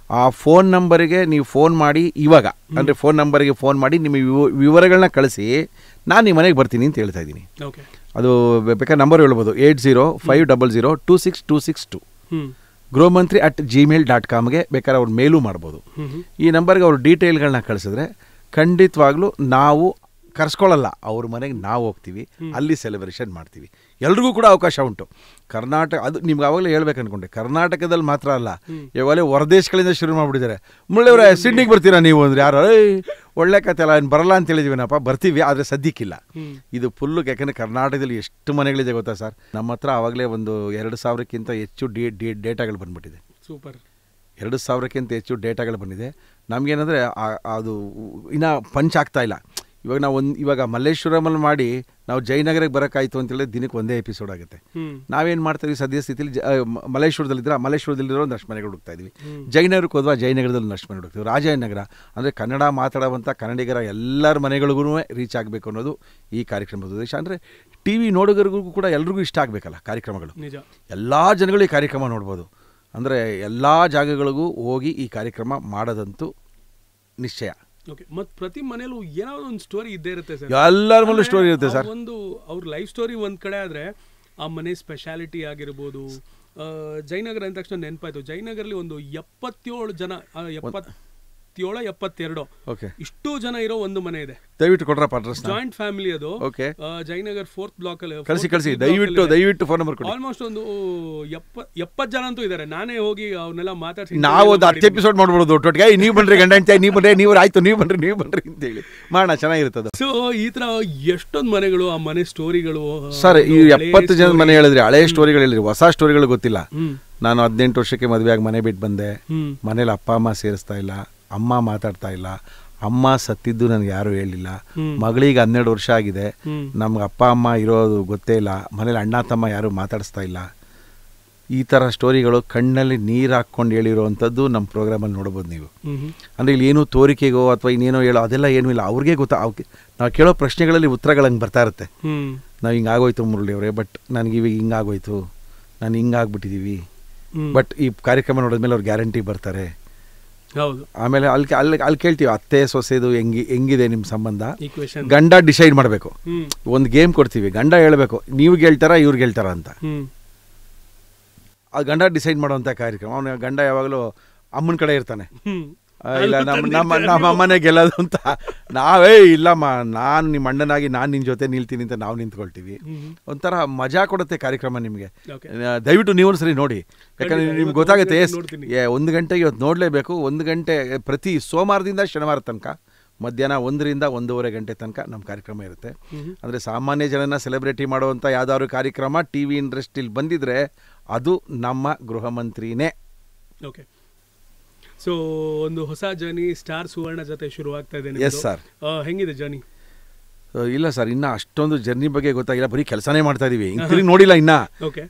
ಆ ಫೋನ್ ನಂಬರಿಗೆ ನೀವು ಫೋನ್ ಮಾಡಿ, ಇವಾಗ ಅಂದರೆ ಫೋನ್ ನಂಬರಿಗೆ ಫೋನ್ ಮಾಡಿ ನಿಮ್ಮ ವಿವರಗಳನ್ನ ಕಳಿಸಿ, ನಾನು ನಿಮ್ಮ ಮನೆಗೆ ಬರ್ತೀನಿ ಅಂತ ಹೇಳ್ತಾ ಇದ್ದೀನಿ. ಅದು ಬೇಕಾದ್ರೆ ನಂಬರ್ ಹೇಳ್ಬೋದು, 8050026262. ಗೃಹಮಂತ್ರಿ@gmail.comಗೆ ಬೇಕಾದ್ರೆ ಅವ್ರು ಮೇಲೂ ಮಾಡ್ಬೋದು. ಈ ನಂಬರ್ಗೆ ಅವ್ರ ಡೀಟೇಲ್ಗಳನ್ನ ಕಳಿಸಿದ್ರೆ ಖಂಡಿತವಾಗ್ಲೂ ನಾವು ಕರ್ಸ್ಕೊಳ್ಳಲ್ಲ, ಅವ್ರ ಮನೆಗೆ ನಾವು ಹೋಗ್ತೀವಿ, ಅಲ್ಲಿ ಸೆಲೆಬ್ರೇಷನ್ ಮಾಡ್ತೀವಿ. ಎಲ್ರಿಗೂ ಕೂಡ ಅವಕಾಶ ಉಂಟು. ಕರ್ನಾಟಕ ಅದು ನಿಮ್ಗೆ ಆವಾಗಲೇ ಹೇಳ್ಬೇಕು ಅನ್ಕೊಂಡೆ, ಕರ್ನಾಟಕದಲ್ಲಿ ಮಾತ್ರ ಅಲ್ಲ, ಇವಾಗಲೇ ಹೊರದೇಶಗಳಿಂದ ಶುರು ಮಾಡಿಬಿಟ್ಟಿದ್ದಾರೆ. ಮುಳ್ಳೆಯವರೇ ಸಿಡ್ನಿಗೆ ಬರ್ತೀರಾ ನೀವು ಅಂದರೆ ಯಾರು ಒಳ್ಳೆ ಕತೆ ಅಲ್ಲ, ಏನು ಬರಲ್ಲ ಅಂತ ಹೇಳಿದೀವಿನಪ್ಪ, ಬರ್ತೀವಿ ಆದರೆ ಸದ್ಯಕ್ಕಿಲ್ಲ. ಇದು ಫುಲ್ಲು. ಯಾಕಂದರೆ ಕರ್ನಾಟಕದಲ್ಲಿ ಎಷ್ಟು ಮನೆಗಳಿದೆ ಗೊತ್ತಾ ಸರ್, ನಮ್ಮ ಹತ್ರ ಆವಾಗಲೇ ಒಂದು 2,000ಕ್ಕಿಂತ ಹೆಚ್ಚು ಡೇಟಾಗಳು ಬಂದ್ಬಿಟ್ಟಿದೆ. ಸೂಪರ್. 2,000ಕ್ಕಿಂತ ಹೆಚ್ಚು ಡೇಟಾಗಳು ಬಂದಿದೆ. ನಮಗೇನಂದರೆ ಅದು ಇನ್ನೂ ಪಂಚ್ ಆಗ್ತಾ ಇಲ್ಲ. ಇವಾಗ ನಾವು ಇವಾಗ ಮಲ್ಲೇಶ್ವರಮಲ್ಲಿ ಮಾಡಿ ನಾವು ಜಯನಗರಕ್ಕೆ ಬರೋಕ್ಕಾಯ್ತು ಅಂತೇಳಿ ದಿನಕ್ಕೆ ಒಂದೇ ಎಪಿಸೋಡ್ ಆಗುತ್ತೆ. ನಾವೇನು ಮಾಡ್ತೀವಿ ಸದ್ಯ ಸ್ಥಿತಿಲಿ ಮಲ್ಲೇಶ್ವರದಲ್ಲಿರೋ ಒಂದಷ್ಟು ಮನೆಗಳು ಹುಡುಕ್ತಾ ಇದ್ವಿ. ಜಯನಗರಕ್ಕೆ ಹೋದ್ವಾ, ಜಯನಗರದಲ್ಲಿ ಒಂದಷ್ಟು ಮನೆ ಹುಡುಕ್ತೀವಿ. ರಾಜನಗರ ಅಂದರೆ ಕನ್ನಡ ಮಾತಾಡುವಂಥ ಕನ್ನಡಿಗರ ಎಲ್ಲರ ಮನೆಗಳಿಗೂ ರೀಚ್ ಆಗಬೇಕು ಅನ್ನೋದು ಈ ಕಾರ್ಯಕ್ರಮದ ಉದ್ದೇಶ. ಅಂದರೆ ಟಿ ವಿ ನೋಡುಗರಿಗೂ ಕೂಡ ಎಲ್ರಿಗೂ ಇಷ್ಟ ಆಗಬೇಕಲ್ಲ ಕಾರ್ಯಕ್ರಮಗಳು. ಎಲ್ಲ ಜನಗಳು ಈ ಕಾರ್ಯಕ್ರಮ ನೋಡ್ಬೋದು. ಅಂದರೆ ಎಲ್ಲ ಜಾಗಗಳಿಗೂ ಹೋಗಿ ಈ ಕಾರ್ಯಕ್ರಮ ಮಾಡೋದಂತೂ ನಿಶ್ಚಯ. ಓಕೆ. ಮತ್ತು ಪ್ರತಿ ಮನೇಲೂ ಏನಾದ್ರು ಒಂದು ಸ್ಟೋರಿ ಇದ್ದೇ ಇರುತ್ತೆ ಸರ್. ಎಲ್ಲರ ಮೇಲೂ ಸ್ಟೋರಿ ಇರುತ್ತೆ ಸರ್. ಒಂದು ಅವ್ರ ಲೈಫ್ ಸ್ಟೋರಿ ಒಂದು ಕಡೆ ಆದರೆ ಆ ಮನೆ ಸ್ಪೆಷಾಲಿಟಿ ಆಗಿರ್ಬೋದು. ಜಯನಗರ ಅಂದ ತಕ್ಷಣ ನೆನಪಾಯ್ತು, ಜಯನಗರಲ್ಲಿ ಒಂದು 77 ಜನ, 72 ಓಕೆ, ಇಷ್ಟು ಜನ ಇರೋ ಒಂದು ಮನೆ ಇದೆ. ದಯವಿಟ್ಟು ಕೊಡ್ರಪ್ಪ ಅಡ್ರೆಸ್. ಜಾಯಿಂಟ್ ಫ್ಯಾಮಿಲಿ ಅದು. ಓಕೆ. ಜಯನಗರ್ 4th ಬ್ಲಾಕ್ ಅಲ್ಲಿ ಕಳಿಸಿ ದಯವಿಟ್ಟು ಫೋನ್ ನಂಬರ್ ಕೊಡಿ. ಆಲ್ಮೋಸ್ಟ್ ಒಂದು 70 ಜನ ಅಂತೂ ಇದ್ದಾರೆ. ನಾನೇ ಹೋಗಿ ಅವ್ರನ್ನೆಲ್ಲ ಮಾತಾಡ್ಸಿ ನಾವು ಒಂದು 10 ಎಪಿಸೋಡ್ ಮಾಡ್ಬಿಡೋದು ಒಟ್ಟೊಟ್ಟಿಗೆ. ನೀವು ಬನ್ರಿ ಗಂಡ ಅಂತ, ನೀವು ಬನ್ರಿ, ನೀವು ಆಯ್ತು, ನೀವು ಬನ್ರಿ ಅಂತೇಳಿ ಮಾಡೋಣ, ಚೆನ್ನಾಗಿರ್ತದೆ. ಸೊ ಈ ತರ ಎಷ್ಟೊಂದು ಮನೆಗಳು, ಆ ಮನೆ ಸ್ಟೋರಿಗಳು ಸರ್. ಈ 70 ಜನ ಮನೆ ಹೇಳಿದ್ರಿ, ಹಳೆ ಸ್ಟೋರಿಗಳು ಹೇಳಿದ್ರಿ, ಹೊಸ ಸ್ಟೋರಿಗಳು ಗೊತ್ತಿಲ್ಲ. ನಾನು 18 ವರ್ಷಕ್ಕೆ ಮದುವೆಯಾಗಿ ಮನೆ ಬಿಟ್ಟು ಬಂದೆ. ಮನೇಲಿ ಅಪ್ಪ ಅಮ್ಮ ಸೇರಿಸ್ತಾ ಇಲ್ಲ, ಅಮ್ಮ ಮಾತಾಡ್ತಾ ಇಲ್ಲ, ಅಮ್ಮ ಸತ್ತಿದ್ದು ನನಗೆ ಯಾರು ಹೇಳಿಲ್ಲ. ಮಗಳಿಗೆ 12 ವರ್ಷ ಆಗಿದೆ, ನಮ್ಗೆ ಅಪ್ಪ ಅಮ್ಮ ಇರೋದು ಗೊತ್ತೇ ಇಲ್ಲ. ಮನೇಲಿ ಅಣ್ಣ ತಮ್ಮ ಯಾರು ಮಾತಾಡಿಸ್ತಾ ಇಲ್ಲ. ಈ ಥರ ಸ್ಟೋರಿಗಳು ಕಣ್ಣಲ್ಲಿ ನೀರು ಹಾಕ್ಕೊಂಡು ಹೇಳಿರೋವಂಥದ್ದು ನಮ್ಮ ಪ್ರೋಗ್ರಾಮಲ್ಲಿ ನೋಡ್ಬೋದು ನೀವು. ಅಂದರೆ ಇಲ್ಲಿ ಏನೂ ತೋರಿಕೆಗೋ ಅಥವಾ ಇನ್ನೇನೋ ಹೇಳೋ ಅದೆಲ್ಲ ಏನೂ ಇಲ್ಲ. ಅವ್ರಿಗೆ ನಾವು ಕೇಳೋ ಪ್ರಶ್ನೆಗಳಲ್ಲಿ ಉತ್ತರಗಳು ಬರ್ತಾ ಇರುತ್ತೆ. ನಾವು ಹಿಂಗಾಗೋಯ್ತು ಮುರಳಿ ಅವರೇ, ಬಟ್ ನನಗೆ ಇವಾಗ ಹಿಂಗಾಗೋಯ್ತು, ನಾನು ಹಿಂಗಾಗ್ಬಿಟ್ಟಿದ್ದೀವಿ, ಬಟ್ ಈ ಕಾರ್ಯಕ್ರಮ ನೋಡಿದ್ಮೇಲೆ ಅವ್ರು ಗ್ಯಾರಂಟಿ ಬರ್ತಾರೆ. ಹೌದು. ಆಮೇಲೆ ಅಲ್ಲಿ ಕೇಳ್ತೀವಿ, ಅತ್ತೆ ಸೊಸೆದು ಹೆಂಗಿದೆ ನಿಮ್ಮ ಸಂಬಂಧ. ಗಂಡ ಡಿಸೈಡ್ ಮಾಡಬೇಕು. ಒಂದು ಗೇಮ್ ಕೊಡ್ತೀವಿ, ಗಂಡ ಹೇಳ್ಬೇಕು ನೀವು ಹೇಳ್ತಾರ ಇವ್ರಿಗೆ ಹೇಳ್ತಾರ ಅಂತ. ಆ ಗಂಡ ಡಿಸೈಡ್ ಮಾಡುವಂಥ ಕಾರ್ಯಕ್ರಮ. ಅವನ ಗಂಡ ಯಾವಾಗಲೂ ಅಮ್ಮನ ಕಡೆ ಇರ್ತಾನೆ. ಇಲ್ಲ ನಮ್ಮ ಅಮ್ಮನೇ ಗೆಲ್ಲೋದು ಅಂತ. ನಾವೇ ಇಲ್ಲಮ್ಮ, ನಾನು ನಿಮ್ಮ ಅಣ್ಣನಾಗಿ ನಾನು ನಿನ್ನ ಜೊತೆ ನಿಲ್ತೀನಿ ಅಂತ ನಾವು ನಿಂತ್ಕೊಳ್ತೀವಿ. ಒಂಥರ ಮಜಾ ಕೊಡುತ್ತೆ ಕಾರ್ಯಕ್ರಮ ನಿಮಗೆ. ದಯವಿಟ್ಟು ನೀವು ಒಂದ್ಸರಿ ನೋಡಿ, ಯಾಕಂದರೆ ನಿಮ್ಗೆ ಗೊತ್ತಾಗುತ್ತೆ. 1 ಗಂಟೆಗೆ ಇವತ್ತು ನೋಡಲೇಬೇಕು. 1 ಗಂಟೆ ಪ್ರತಿ ಸೋಮವಾರದಿಂದ ಶನಿವಾರ ತನಕ ಮಧ್ಯಾಹ್ನ 1ರಿಂದ 1:30 ಗಂಟೆ ತನಕ ನಮ್ಮ ಕಾರ್ಯಕ್ರಮ ಇರುತ್ತೆ. ಅಂದರೆ ಸಾಮಾನ್ಯ ಜನನ ಸೆಲೆಬ್ರಿಟಿ ಮಾಡುವಂಥ ಯಾವ್ದಾದ್ರು ಕಾರ್ಯಕ್ರಮ ಟಿ ವಿ ಇಂಡಸ್ಟ್ರಿಲಿ ಬಂದಿದ್ರೆ ಅದು ನಮ್ಮ ಗೃಹ ಮಂತ್ರಿನೇ. ಓಕೆ. ಸೊ ಒಂದು ಹೊಸ ಜರ್ನಿ ಸ್ಟಾರ್ ಸುವರ್ಣ ಜೊತೆ ಶುರು ಆಗ್ತಾ ಇದೆ. Yes sir. ಹೆಂಗಿದೆ ಜರ್ನಿ? ಇಲ್ಲ ಸರ್, ಇನ್ನು ಅಷ್ಟೊಂದು ಜರ್ನಿ ಬಗ್ಗೆ ಗೊತ್ತಾಗಿಲ್ಲ. ಬರೀ ಕೆಲಸನೇ ಮಾಡ್ತಾ ಇದೀವಿ. ತಿರುಗಿ ನೋಡಿಲ್ಲ, ಇನ್ನ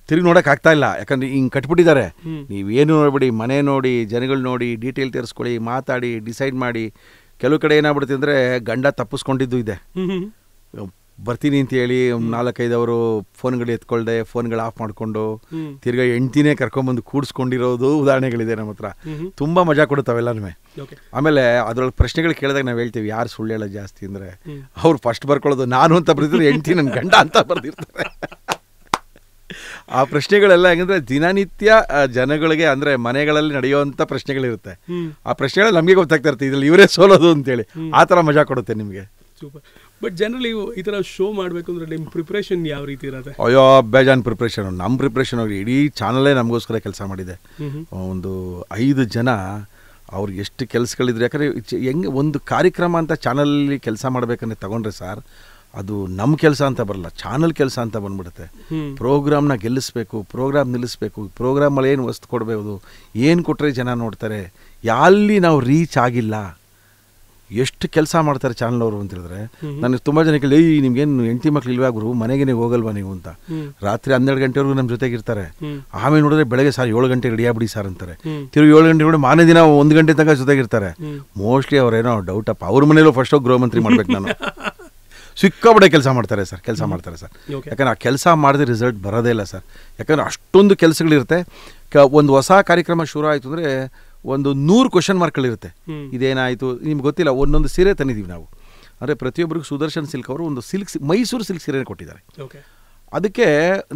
ತಿರುಗಿ ನೋಡಕ್ ಆಗ್ತಾ ಇಲ್ಲ. ಯಾಕಂದ್ರೆ ಹಿಂಗೆ ಕಟ್ಬಿಟ್ಟಿದ್ದಾರೆ. ನೀವೇನು ನೋಡ್ಬಿಡಿ, ಮನೆ ನೋಡಿ, ಜನಗಳು ನೋಡಿ, ಡೀಟೇಲ್ ತರಿಸ್ಕೊಳ್ಳಿ, ಮಾತಾಡಿ, ಡಿಸೈಡ್ ಮಾಡಿ. ಕೆಲವು ಕಡೆ ಏನಾಗ್ಬಿಡುತ್ತೆ ಅಂದರೆ ಗಂಡ ತಪ್ಪಿಸ್ಕೊಂಡಿದ್ದು ಇದೆ. ಬರ್ತೀನಿ ಅಂತ ಹೇಳಿ 4-5 ಅವರು ಫೋನ್ಗಳು ಎತ್ಕೊಳ್ದೆ, ಫೋನ್ಗಳು ಆಫ್ ಮಾಡಿಕೊಂಡು ತಿರ್ಗಾ ಹೆಂಡ್ತಿನೇ ಕರ್ಕೊಂಬಂದು ಕೂಡಿಸ್ಕೊಂಡಿರೋದು ಉದಾಹರಣೆಗಳಿದೆ ನಮ್ಮ ಹತ್ರ. ತುಂಬ ಮಜಾ ಕೊಡುತ್ತವೆಲ್ಲನೂ. ಆಮೇಲೆ ಅದ್ರೊಳಗೆ ಪ್ರಶ್ನೆಗಳು ಕೇಳಿದಾಗ ನಾವು ಹೇಳ್ತೀವಿ, ಯಾರು ಸುಳ್ಳು ಹೇಳೋದು ಜಾಸ್ತಿ ಅಂದರೆ ಅವ್ರು ಫಸ್ಟ್ ಬರ್ಕೊಳ್ಳೋದು ನಾನು ಅಂತ ಬರ್ದಿದ್ರು, ಹೆಂಡ್ತಿ ನನ್ನ ಗಂಡ ಅಂತ ಬರ್ದಿರ್ತಾರೆ. ಆ ಪ್ರಶ್ನೆಗಳೆಲ್ಲ ಹೆಂಗಂದ್ರೆ ದಿನನಿತ್ಯ ಜನಗಳಿಗೆ ಅಂದರೆ ಮನೆಗಳಲ್ಲಿ ನಡೆಯುವಂಥ ಪ್ರಶ್ನೆಗಳಿರುತ್ತೆ. ಆ ಪ್ರಶ್ನೆಗಳು ನಮಗೆ ಗೊತ್ತಾಗ್ತಾ ಇರುತ್ತೆ, ಇದ್ರಲ್ಲಿ ಇವರೇ ಸೋಲೋದು ಅಂತೇಳಿ. ಆ ಥರ ಮಜಾ ಕೊಡುತ್ತೆ ನಿಮಗೆ. ಸೂಪರ್. ಬಟ್ ಜನರಲಿ ಈ ಥರ ಶೋ ಮಾಡಬೇಕು ಅಂದರೆ ನಿಮ್ಮ ಪ್ರಿಪ್ರೇಷನ್ ಯಾವ ರೀತಿ ಇರುತ್ತೆ? ಅಯ್ಯೋ ಬೇಜಾನ್ ಪ್ರಿಪ್ರೇಷನ್. ನಮ್ಮ ಪ್ರಿಪ್ರೇಷನ್ ಹೋಗಿ ಇಡೀ ಚಾನಲೇ ನಮಗೋಸ್ಕರ ಕೆಲಸ ಮಾಡಿದೆ. ಒಂದು 5 ಜನ ಅವ್ರಿಗೆ ಎಷ್ಟು ಕೆಲಸಗಳಿದ್ರೆ. ಯಾಕಂದರೆ ಹೆಂಗೆ ಒಂದು ಕಾರ್ಯಕ್ರಮ ಅಂತ ಚಾನಲಲ್ಲಿ ಕೆಲಸ ಮಾಡಬೇಕಂದ್ರೆ ತಗೊಂಡ್ರೆ ಸರ್, ಅದು ನಮ್ಮ ಕೆಲಸ ಅಂತ ಬರಲ್ಲ, ಚಾನಲ್ ಕೆಲಸ ಅಂತ ಬಂದ್ಬಿಡುತ್ತೆ. ಪ್ರೋಗ್ರಾಮ್ನ ಗೆಲ್ಲಿಸ್ಬೇಕು, ಪ್ರೋಗ್ರಾಮ್ ನಿಲ್ಲಿಸ್ಬೇಕು, ಪ್ರೋಗ್ರಾಮಲ್ಲಿ ಏನು ವಸ್ತು ಕೊಡಬೇಕು, ಏನು ಕೊಟ್ಟರೆ ಜನ ನೋಡ್ತಾರೆ, ಅಲ್ಲಿ ನಾವು ರೀಚ್ ಆಗಿಲ್ಲ. ಎಷ್ಟು ಕೆಲಸ ಮಾಡ್ತಾರೆ ಚಾನಲ್ ಅವರು ಅಂತ ಹೇಳಿದ್ರೆ, ನನಗೆ ತುಂಬ ಜನ ಕೇಳಿ, ನಿಮ್ಗೇನು ಹೆಂಡತಿ ಮಕ್ಳು ಇಲ್ವಾ ಗುರು, ಮನೆಗೇನೆ ಹೋಗಲ್ವಾ ನೀವು ಅಂತ. ರಾತ್ರಿ 12 ಗಂಟೆವರೆಗೂ ನಮ್ಮ ಜೊತೆಗಿರ್ತಾರೆ. ಆಮೇಲೆ ನೋಡಿದ್ರೆ ಬೆಳಗ್ಗೆ ಸರ್ 7 ಗಂಟೆಗೆ ರೆಡಿ ಆಗ್ಬಿಡಿ ಸರ್ ಅಂತಾರೆ. ತಿರುಗಿ 7 ಗಂಟೆ ಕೂಡ ಮಾನೇ ದಿನ 1 ಗಂಟೆ ತನಕ ಜೊತೆಗಿರ್ತಾರೆ. ಮೋಸ್ಟ್ಲಿ ಅವ್ರೇನೋ ಡೌಟ್ ಅಪ್ಪ, ಅವ್ರ ಮನೇಲೂ ಫಸ್ಟ್ ಹೋಗಿ ಗೃಹ ಮಂತ್ರಿ ಮಾಡ್ಬೇಕು ನಾನು. ಸಿಕ್ಕಾಬಡೆ ಕೆಲಸ ಮಾಡ್ತಾರೆ ಸರ್, ಕೆಲಸ ಮಾಡ್ತಾರೆ ಸರ್. ಯಾಕಂದ್ರೆ ಆ ಕೆಲಸ ಮಾಡಿದ್ರೆ ರಿಸಲ್ಟ್ ಬರೋದೇ ಇಲ್ಲ ಸರ್. ಯಾಕಂದರೆ ಅಷ್ಟೊಂದು ಕೆಲಸಗಳಿರುತ್ತೆ. ಒಂದು ಹೊಸ ಕಾರ್ಯಕ್ರಮ ಶುರು ಆಯಿತು ಅಂದರೆ ಒಂದು 100 ಕ್ವಶನ್ ಮಾರ್ಕ್ಗಳಿರುತ್ತೆ. ಇದೇನಾಯಿತು ನಿಮ್ಗೆ ಗೊತ್ತಿಲ್ಲ. ಒಂದೊಂದು ಸೀರೆ ತಂದಿದ್ದೀವಿ ನಾವು. ಅಂದರೆ ಪ್ರತಿಯೊಬ್ಬರಿಗೂ ಸುದರ್ಶನ್ ಸಿಲ್ಕ್ ಅವರು ಒಂದು ಮೈಸೂರು ಸಿಲ್ಕ್ ಸೀರೆ ಕೊಟ್ಟಿದ್ದಾರೆ. ಅದಕ್ಕೆ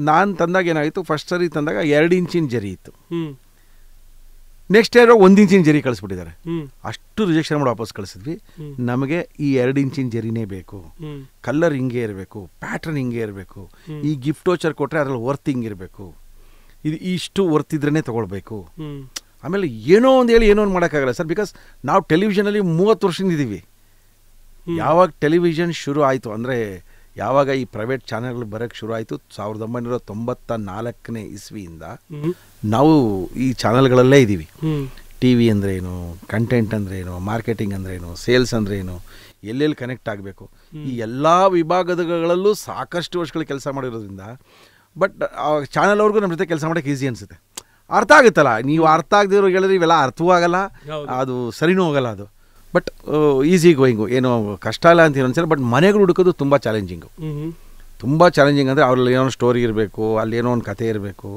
ನಾನು ತಂದಾಗ ಏನಾಯಿತು, ಫಸ್ಟ್ ಸರಿ ತಂದಾಗ 2 ಇಂಚಿನ ಜರಿ ಇತ್ತು. ನೆಕ್ಸ್ಟ್ ಇಯರ್ 1 ಇಂಚಿನ ಜರಿ ಕಳಿಸ್ಬಿಟ್ಟಿದ್ದಾರೆ. ಅಷ್ಟು ರಿಜೆಕ್ಷನ್ ಮಾಡಿ ವಾಪಸ್ ಕಳಿಸಿದ್ವಿ. ನಮಗೆ ಈ 2 ಇಂಚಿನ ಜರಿನೇ ಬೇಕು, ಕಲರ್ ಹಿಂಗೆ ಇರಬೇಕು, ಪ್ಯಾಟ್ರನ್ ಹಿಂಗೆ ಇರಬೇಕು, ಈ ಗಿಫ್ಟ್ ವೋಚರ್ ಕೊಟ್ಟರೆ ಅದ್ರಲ್ಲಿ ವರ್ತ್ ಹಿಂಗಿರಬೇಕು, ಇದು ಇಷ್ಟು ವರ್ತ್ ಇದ್ರೇ ತೊಗೊಳ್ಬೇಕು. ಆಮೇಲೆ ಏನೋ ಒಂದು ಹೇಳಿ ಏನೋ ಒಂದು ಮಾಡೋಕ್ಕಾಗಲ್ಲ ಸರ್, ಬಿಕಾಸ್ ನಾವು ಟೆಲಿವಿಷನಲ್ಲಿ 30 ವರ್ಷದಿಂದ ಇದ್ದೀವಿ. ಯಾವಾಗ ಟೆಲಿವಿಷನ್ ಶುರು ಆಯಿತು ಅಂದರೆ, ಯಾವಾಗ ಈ ಪ್ರೈವೇಟ್ ಚಾನೆಲ್ಗಳು ಬರೋಕ್ಕೆ ಶುರು ಆಯಿತು 1994ನೇ ಇಸ್ವಿಯಿಂದ ನಾವು ಈ ಚಾನೆಲ್ಗಳಲ್ಲೇ ಇದ್ದೀವಿ. ಟಿ ವಿ ಅಂದ್ರೇನು, ಕಂಟೆಂಟ್ ಅಂದ್ರೇನು, ಮಾರ್ಕೆಟಿಂಗ್ ಅಂದ್ರೇನು, ಸೇಲ್ಸ್ ಅಂದ್ರೇನು, ಎಲ್ಲೆಲ್ಲಿ ಕನೆಕ್ಟ್ ಆಗಬೇಕು, ಈ ಎಲ್ಲ ವಿಭಾಗಗಳಲ್ಲೂ ಸಾಕಷ್ಟು ವರ್ಷಗಳು ಕೆಲಸ ಮಾಡಿರೋದ್ರಿಂದ ಬಟ್ ಚಾನಲ್ ಅವ್ರಿಗೂ ನಮ್ಮ ಜೊತೆ ಕೆಲಸ ಮಾಡೋಕ್ಕೆ ಈಸಿ ಅನಿಸುತ್ತೆ. ಅರ್ಥ ಆಗುತ್ತಲ್ಲ, ನೀವು ಅರ್ಥ ಆಗದಿರೋ ಹೇಳಿದ್ರೆ ಇವೆಲ್ಲ ಅರ್ಥವೂ ಆಗಲ್ಲ, ಅದು ಸರಿನೂ ಹೋಗಲ್ಲ. ಅದು ಬಟ್ ಈಸಿ ಗೋಯಿಂಗು, ಏನೋ ಕಷ್ಟ ಇಲ್ಲ ಅಂತ ಅನ್ಸಲ್ಲ. ಬಟ್ ಮನೆಗಳು ಹುಡುಕೋದು ತುಂಬ ಚಾಲೆಂಜಿಂಗು, ತುಂಬ ಚಾಲೆಂಜಿಂಗ್. ಅಂದರೆ ಅವ್ರಲ್ಲಿ ಏನೋ ಸ್ಟೋರಿ ಇರಬೇಕು, ಅಲ್ಲಿ ಏನೋ ಒಂದು ಕತೆ ಇರಬೇಕು,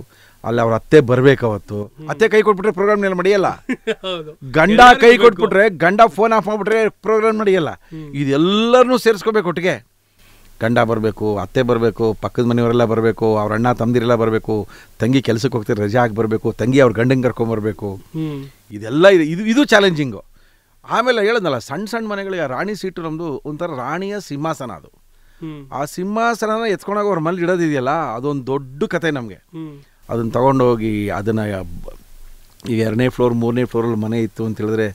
ಅಲ್ಲಿ ಅವ್ರ ಅತ್ತೆ ಬರಬೇಕು. ಅವತ್ತು ಅತ್ತೆ ಕೈ ಕೊಟ್ಬಿಟ್ರೆ ಪ್ರೋಗ್ರಾಮ್ ನಡೆಯಲ್ಲ, ಗಂಡ ಕೈ ಕೊಟ್ಬಿಟ್ರೆ, ಗಂಡ ಫೋನ್ ಆಫ್ ಮಾಡಿಬಿಟ್ರೆ ಪ್ರೋಗ್ರಾಮ್ ನಡೆಯಲ್ಲ. ಇದೆಲ್ಲರನ್ನೂ ಸೇರಿಸ್ಕೋಬೇಕು ಒಟ್ಟಿಗೆ. ಗಂಡ ಬರಬೇಕು, ಅತ್ತೆ ಬರಬೇಕು, ಪಕ್ಕದ ಮನೆಯವರೆಲ್ಲ ಬರಬೇಕು, ಅವ್ರ ಅಣ್ಣ ತಮ್ಮದಿರೆಲ್ಲ ಬರಬೇಕು, ತಂಗಿ ಕೆಲಸಕ್ಕೆ ಹೋಗ್ತಾರೆ ರಜೆ ಹಾಕಿ ಬರಬೇಕು, ತಂಗಿ ಅವ್ರ ಗಂಡಂಗೆ ಕರ್ಕೊಂಬರ್ಬೇಕು. ಇದೆಲ್ಲ ಇದು ಚಾಲೆಂಜಿಂಗು. ಆಮೇಲೆ ಹೇಳದ್ನಲ್ಲ, ಸಣ್ಣ ಸಣ್ಣ ಮನೆಗಳಿಗೆ ರಾಣಿ ಸೀಟು ನಮ್ಮದು ಒಂಥರ ರಾಣಿಯ ಸಿಂಹಾಸನ. ಅದು ಆ ಸಿಂಹಾಸನ ಎತ್ಕೊಂಡಾಗ ಅವ್ರ ಮನೇಲಿ ಇಡೋದಿದೆಯಲ್ಲ, ಅದೊಂದು ದೊಡ್ಡ ಕತೆ ನಮಗೆ. ಅದನ್ನು ತೊಗೊಂಡೋಗಿ ಅದನ್ನು ಈಗ 2ನೇ ಫ್ಲೋರ್ 3ನೇ ಫ್ಲೋರಲ್ಲಿ ಮನೆ ಇತ್ತು ಅಂತ ಹೇಳಿದ್ರೆ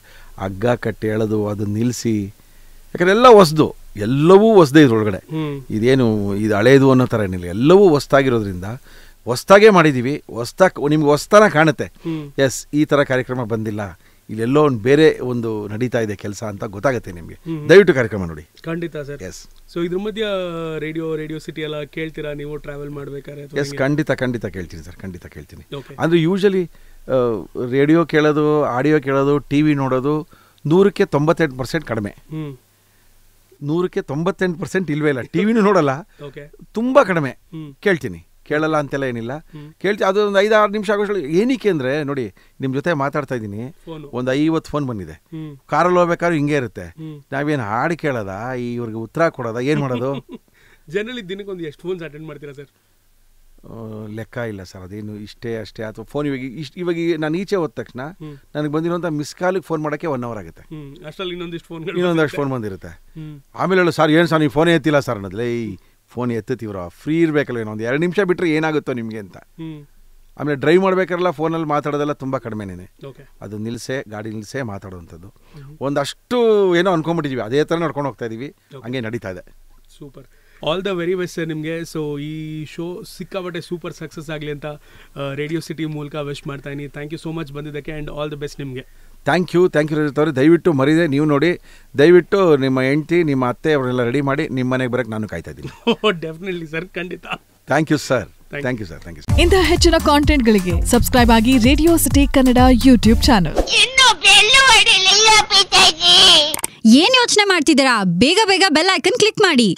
ಹಗ್ಗ ಕಟ್ಟಿ ಎಳೆದು ಅದನ್ನು ನಿಲ್ಲಿಸಿ, ಯಾಕಂದರೆ ಎಲ್ಲ ಹೊಸ್ದು, ಎಲ್ಲವೂ ಹೊಸ್ದೇ ಇದ್ರೊಳಗಡೆ. ಇದೇನು ಇದು ಹಳೇದು ಅನ್ನೋ ಥರ ಏನಿಲ್ಲ, ಎಲ್ಲವೂ ಹೊಸ್ತಾಗಿರೋದ್ರಿಂದ ಹೊಸ್ತಾಗೇ ಮಾಡಿದ್ದೀವಿ. ನಿಮ್ಗೆ ಹೊಸ್ತಾನ ಕಾಣುತ್ತೆ, ಎಸ್ ಈ ಥರ ಕಾರ್ಯಕ್ರಮ ಬಂದಿಲ್ಲ, ಇಲ್ಲೆಲ್ಲೋ ಒಂದು ಬೇರೆ ಒಂದು ನಡೀತಾ ಇದೆ ಕೆಲಸ ಅಂತ ಗೊತ್ತಾಗುತ್ತೆ ನಿಮಗೆ. ದಯವಿಟ್ಟು ಕಾರ್ಯಕ್ರಮ ನೋಡಿ. ಖಂಡಿತ ಸರ್. ಎಸ್. ಸೊ ಇದ್ರ ಮಧ್ಯ ರೇಡಿಯೋ ಸಿಟಿ ಎಲ್ಲ ಕೇಳ್ತೀರಾ ನೀವು ಟ್ರಾವೆಲ್ ಮಾಡ್ಬೇಕಾದ್ರೆ? ಎಸ್, ಖಂಡಿತ ಕೇಳ್ತೀನಿ ಸರ್, ಖಂಡಿತ ಕೇಳ್ತೀನಿ. ಅಂದರೆ ಯೂಶಲಿ ರೇಡಿಯೋ ಕೇಳೋದು, ಆಡಿಯೋ ಕೇಳೋದು, ಟಿ ವಿ ನೋಡೋದು 100ಕ್ಕೆ 98% ಕಡಿಮೆ. 100ಕ್ಕೆ 98% ಇಲ್ವೇ ಇಲ್ಲ. ಟಿ ವಿನೂ ನೋಡಲ್ಲ, ತುಂಬ ಕಡಿಮೆ. ಕೇಳ್ತೀನಿ, ಕೇಳಲ್ಲ ಅಂತೆಲ್ಲ ಏನಿಲ್ಲ, ಕೇಳ್ತೀನಿ. ಅದು ಒಂದು 5-6 ನಿಮಿಷ ಆಗೋಷ್ಟು. ಏನಕ್ಕೆ ಅಂದರೆ ನೋಡಿ, ನಿಮ್ಮ ಜೊತೆ ಮಾತಾಡ್ತಾ ಇದ್ದೀನಿ, ಒಂದು 50 ಫೋನ್ ಬಂದಿದೆ. ಕಾರಲ್ಲಿ ಹೋಗ್ಬೇಕಾದ್ರೂ ಹಿಂಗೆ ಇರುತ್ತೆ. ನಾವೇನು ಹಾಡು ಕೇಳೋದ, ಇವ್ರಿಗೆ ಉತ್ತರ ಕೊಡೋದ, ಏನು ಮಾಡೋದು? ಜನರಲಿ ದಿನಕ್ಕೆ ಒಂದು ಎಷ್ಟು ಫೋನ್ಸ್ ಅಟೆಂಡ್ ಮಾಡ್ತೀರಾ ಸರ್? ಲೆಕ್ಕ ಇಲ್ಲ ಸರ್, ಅದೇನು ಇಷ್ಟೇ ಅಷ್ಟೇ. ಅಥವಾ ಫೋನ್ ಇವಾಗ ನಾನು ಈಚೆ ಹೋದ ತಕ್ಷಣ ನನಗೆ ಬಂದಿರೋಂಥ ಮಿಸ್ ಕಾಲಿಗೆ ಫೋನ್ ಮಾಡೋಕ್ಕೆ 1 hour ಆಗುತ್ತೆ. ಅಷ್ಟರಲ್ಲಿ ಇನ್ನೊಂದಷ್ಟು ಫೋನ್ ಬಂದಿರುತ್ತೆ. ಆಮೇಲೆ ಹೇಳು, ಸರ್ ಏನು ಸರ್ ನೀವು ಫೋನೇ ಎತ್ತಿಲ್ಲ ಸರ್ ಅನ್ನೋದ್ಲೆ. ಈ ಫೋನ್ ಎತ್ತುತ್ತೀವ್ರ, ಫ್ರೀ ಇರಬೇಕಲ್ಲ, ಏನೋ ಒಂದು 2 ನಿಮಿಷ ಬಿಟ್ಟರೆ ಏನಾಗುತ್ತೋ ನಿಮಗೆ ಅಂತ. ಆಮೇಲೆ ಡ್ರೈವ್ ಮಾಡಬೇಕಾರಲ್ಲ ಫೋನಲ್ಲಿ ಮಾತಾಡೋದೆಲ್ಲ ತುಂಬ ಕಡಿಮೆನೇ. ಅದು ಗಾಡಿ ನಿಲ್ಲಿಸೇ ಮಾತಾಡೋವಂಥದ್ದು. ಒಂದಷ್ಟು ಏನೋ ಅನ್ಕೊಂಡ್ಬಿಟ್ಟಿದ್ದೀವಿ, ಅದೇ ಥರ ನಡ್ಕೊಂಡು ಹೋಗ್ತಾ ಇದ್ದೀವಿ, ಹಂಗೆ ನಡೀತಾ ಇದೆ. Super, all the very best sir ನಿಮಗೆ. ಸೊ ಈ ಶೋ ಸಿಕ್ಕಾಪಟ್ಟೆ ಸೂಪರ್ ಸಕ್ಸಸ್ ಆಗಲಿ ಅಂತ ರೇಡಿಯೋ ಸಿಟಿ ಮೂಲಕ ವಿಶ್ ಮಾಡ್ತಾ ಇದ್ದೀನಿ. ಥ್ಯಾಂಕ್ ಯು ಸೋ ಮಚ್ ಬಂದಿದ್ದಕ್ಕೆ, ಆ್ಯಂಡ್ ಆಲ್ ದ ಬೆಸ್ಟ್ ನಿಮಗೆ. ಥ್ಯಾಂಕ್ ಯು ರಜತ್ ಅವರೇ. ದಯವಿಟ್ಟು ಮರಿದೆ ನೀವು ನೋಡಿ, ದಯವಿಟ್ಟು ನಿಮ್ಮ ಹೆಂಡತಿ, ನಿಮ್ಮ ಅತ್ತೆ ಅವರೆಲ್ಲ ರೆಡಿ ಮಾಡಿ ನಿಮ್ಮ ಮನೆಗೆ ಬರೋಕ್ಕೆ ನಾನು ಕಾಯ್ತಾ ಇದ್ದೀನಿ. ಡೆಫಿನೆಟ್ಲಿ ಸರ್, ಖಂಡಿತ. Thank you sir, thank you sir, thank you. ಇಂತಹ ಹೆಚ್ಚಿನ ಕಾಂಟೆಂಟ್ಗಳಿಗೆ ಸಬ್ಸ್ಕ್ರೈಬ್ ಆಗಿ radio city Kannada YouTube channel. ಏನ್ ಯೋಚನೆ ಮಾಡ್ತಿದ್ದೀರಾ? ಬೇಗ ಬೆಲ್ ಐಕನ್ ಕ್ಲಿಕ್ ಮಾಡಿ.